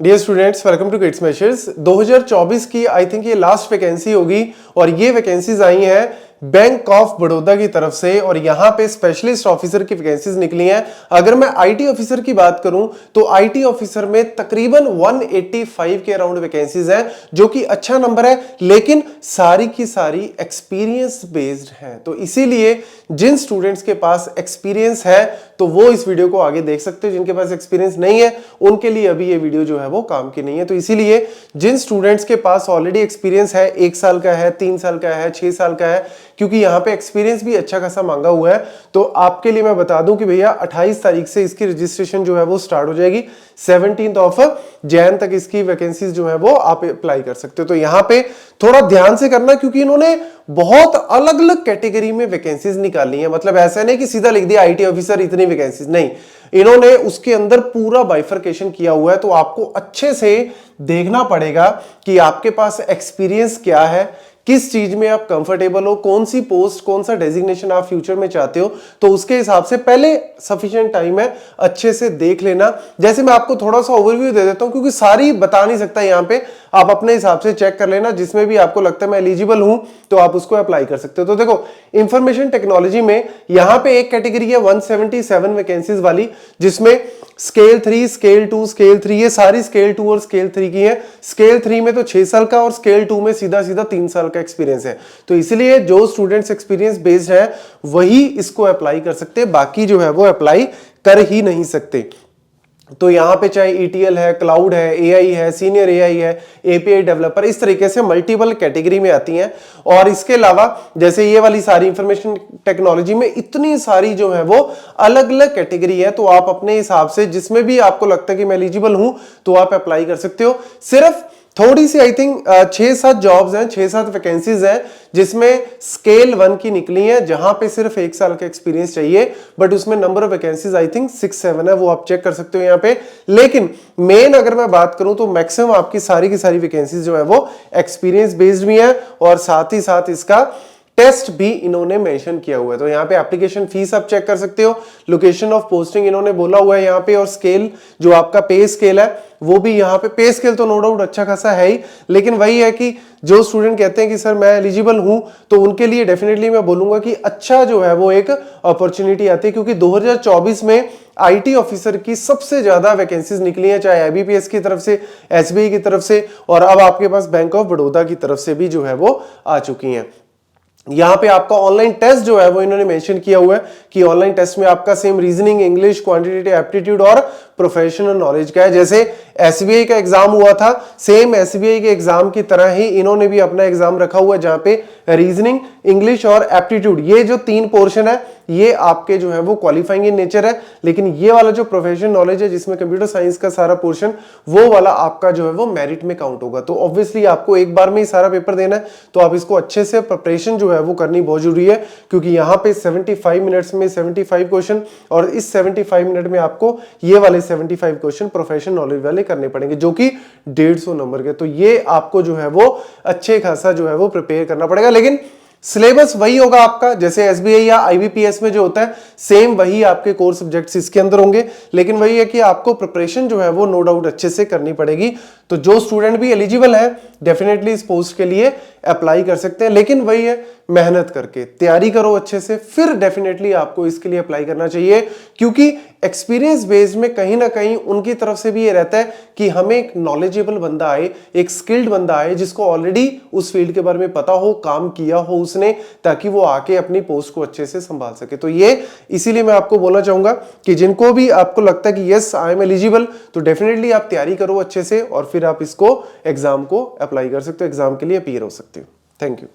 Dear students, welcome to kids measures. 2024 की I think ये last vacancy होगी और ये वैकेंसीज आई हैं बैंक ऑफ बड़ौदा की तरफ से और यहाँ पे स्पेशलिस्ट ऑफिसर की वैकेंसीज निकली हैं। अगर मैं आईटी ऑफिसर की बात करूं तो आईटी ऑफिसर में तकरीबन 185 के अराउंड वैकेंसीज हैं, जो कि अच्छा नंबर है, लेकिन सारी की सारी एक्सपीरियंस बेस्ड हैं। तो इसीलिए जिन स्टूडेंट्स के पास एक्सपीरियंस है तो वो इस वीडियो को आगे देख सकते हो, जिनके पास एक्सपीरियंस नहीं है उनके लिए अभी ये वीडियो जो है वो काम की नहीं है। तो इसीलिए जिन स्टूडेंट्स के पास ऑलरेडी एक्सपीरियंस है, 1 साल का है, 3 साल का है, 6 साल का है, क्योंकि यहाँ पे एक्सपीरियंस भी अच्छा खासा मांगा हुआ है, तो आपके लिए मैं बता दूं कि भैया 28 तारीख से इसकी रजिस्ट्रेशन जो है वो स्टार्ट हो जाएगी। 17 जैन तक इसकी वैकेंसीज जो है वो आप अप्लाई कर सकते हो। तो यहाँ पे थोड़ा ध्यान से करना, क्योंकि इन्होंने बहुत अलग अलग कैटेगरी में वैकेंसीज निकाली है। मतलब ऐसा नहीं कि सीधा लिख दिया आईटी ऑफिसर इतनी वैकेंसीज, नहीं, इन्होंने उसके अंदर पूरा बाइफरकेशन किया हुआ है। तो आपको अच्छे से देखना पड़ेगा कि आपके पास एक्सपीरियंस क्या है, किस चीज में आप कंफर्टेबल हो, कौन सी पोस्ट, कौन सा डेजिग्नेशन आप फ्यूचर में चाहते हो, तो उसके हिसाब से पहले सफिशिएंट टाइम है, अच्छे से देख लेना। जैसे मैं आपको थोड़ा सा ओवरव्यू दे देता हूं, क्योंकि सारी बता नहीं सकता यहाँ पे, आप अपने हिसाब से चेक कर लेना, जिसमें भी आपको लगता है मैं एलिजिबल हूं तो आप उसको अप्लाई कर सकते हो। तो देखो, इंफॉर्मेशन टेक्नोलॉजी में यहाँ पे एक कैटेगरी है 177 वैकेंसीज वाली, जिसमें स्केल 3, स्केल 2, स्केल 3, ये सारी स्केल 2 और स्केल 3 की है। स्केल 3 में तो 6 साल का और स्केल 2 में सीधा सीधा 3 साल का एक्सपीरियंस है। तो इसलिए जो स्टूडेंट्स एक्सपीरियंस बेस्ड है वही इसको अप्लाई कर सकते हैं, बाकी जो है वो अप्लाई कर ही नहीं सकते। तो यहाँ पे चाहे ETL है, क्लाउड है, AI है, सीनियर AI है, API डेवलपर, इस तरीके से मल्टीपल कैटेगरी में आती हैं। और इसके अलावा जैसे ये वाली सारी इंफॉर्मेशन टेक्नोलॉजी में इतनी सारी जो है वो अलग अलग कैटेगरी है, तो आप अपने हिसाब से जिसमें भी आपको लगता है कि मैं एलिजिबल हूं तो आप अप्लाई कर सकते हो। सिर्फ थोड़ी सी आई थिंक 6-7 जॉब्स हैं, 6-7 वैकेंसीज हैं, जिसमें स्केल 1 की निकली है, जहां पे सिर्फ 1 साल का एक्सपीरियंस चाहिए, बट उसमें number of vacancies I think 6-7 है, वो आप चेक कर सकते हो यहाँ पे। लेकिन मेन अगर मैं बात करूं तो मैक्सिमम आपकी सारी की सारी वैकेंसीज जो है वो एक्सपीरियंस बेस्ड भी है, और साथ ही साथ इसका टेस्ट भी इन्होंने मेंशन किया हुआ है। तो यहाँ पे एप्लीकेशन फीस आप चेक कर सकते हो, लोकेशन ऑफ पोस्टिंग इन्होंने बोला हुआ है यहाँ पे, और स्केल जो आपका पे स्केल है वो भी यहाँ पे, पे स्केल तो नो डाउट अच्छा खासा है ही, लेकिन वही है कि जो स्टूडेंट कहते हैं कि सर मैं एलिजिबल हूं, तो उनके लिए डेफिनेटली मैं बोलूंगा कि अच्छा जो है वो एक अपॉर्चुनिटी आती है, क्योंकि 2024 में आईटी ऑफिसर की सबसे ज्यादा वैकेंसीज निकली हैं, चाहे IBPS की तरफ से, SBI की तरफ से, और अब आपके पास बैंक ऑफ बड़ौदा की तरफ से भी जो है वो आ चुकी हैं। यहाँ पे आपका ऑनलाइन टेस्ट जो है वो इन्होंने मेंशन किया हुआ है कि ऑनलाइन टेस्ट में आपका same reasoning, English, quantitative aptitude और प्रोफेशनल नॉलेज का है। जैसे SBI का एग्जाम हुआ था, सेम SBI के एग्जाम की तरह ही इन्होंने भी अपना एग्जाम रखा हुआ है, जहां पे रीजनिंग, इंग्लिश और एप्टीट्यूड, ये जो 3 पोर्शन है ये आपके जो है वो क्वालिफाइंग इन नेचर है, लेकिन ये वाला जो प्रोफेशनल नॉलेज है जिसमें कंप्यूटर साइंस का सारा पोर्शन, वो वाला आपका जो है वो मेरिट में काउंट होगा। तो ऑब्वियसली आपको एक बार में ही सारा पेपर देना है, तो आप इसको अच्छे से प्रिपरेशन जो है वो करनी बहुत जरूरी है, क्योंकि यहाँ पे 75 मिनट्स में 75 क्वेश्चन, और इस 75 मिनट में आपको ये वाले 75 क्वेश्चन प्रोफेशनल नॉलेज वाले करने पड़ेंगे, जो कि 150 नंबर के। तो ये आपको जो है वो अच्छे खासा जो है वो प्रिपेयर करना पड़ेगा, लेकिन सिलेबस वही होगा आपका, जैसे SBI या IBPS में जो होता है सेम वही आपके कोर सब्जेक्ट्स इसके अंदर होंगे, लेकिन वही है कि आपको प्रिपरेशन जो है वो नो डाउट अच्छे से करनी पड़ेगी। तो जो स्टूडेंट भी एलिजिबल है डेफिनेटली इस पोस्ट के लिए अप्लाई कर सकते हैं, लेकिन वही है, मेहनत करके तैयारी करो अच्छे से, फिर डेफिनेटली आपको इसके लिए अप्लाई करना चाहिए, क्योंकि एक्सपीरियंस बेस्ड में कहीं ना कहीं उनकी तरफ से भी ये रहता है कि हमें एक नॉलेजेबल बंदा आए, एक स्किल्ड बंदा आए, जिसको ऑलरेडी उस फील्ड के बारे में पता हो, काम किया हो उसने, ताकि वो आके अपनी पोस्ट को अच्छे से संभाल सके। तो ये इसीलिए मैं आपको बोलना चाहूंगा कि जिनको भी आपको लगता है कि यस आई एम एलिजिबल, तो डेफिनेटली आप तैयारी करो अच्छे से, और फिर आप इसको एग्जाम को अप्लाई कर सकते हो, एग्जाम के लिए अपीयर हो सकते हो। Thank you.